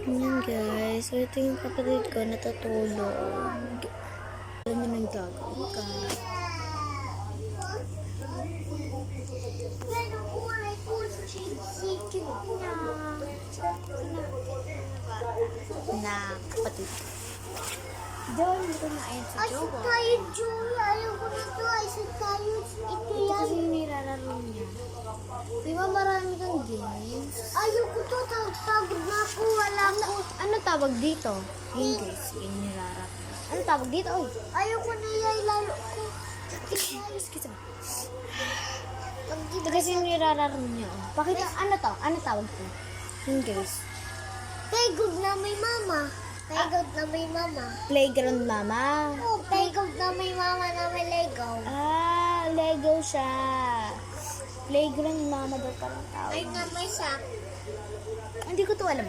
Ayan guys, so ito yung kapatid ko natutulog. Alam mo nang gagawin ka. Na kapatid. Diyan, ito na ayan si Jowa. Ayun tayo, Joy. Ayaw ko na to. Ayun tayo. Ito yan. Kasi yung nilalaro niya. Di ba marami kang games? Ayaw ko to. Tagod na ako. Wala ko. Ano tawag dito? Yung games, yung nilalaro. Ano tawag dito? Oy. Ayaw ko na yan. Lalo ko. Ito kasi yung nilalaro niya. Oh. Pakita, ano to? Ano tawag to? Yung games. Playground na may mama. Playground na may mama. Playground mama. Oh, playground na may mama na may Lego. Ah, Lego siya. Playground mama daw parang tawag. Ay na may sack. Hindi ko to alam.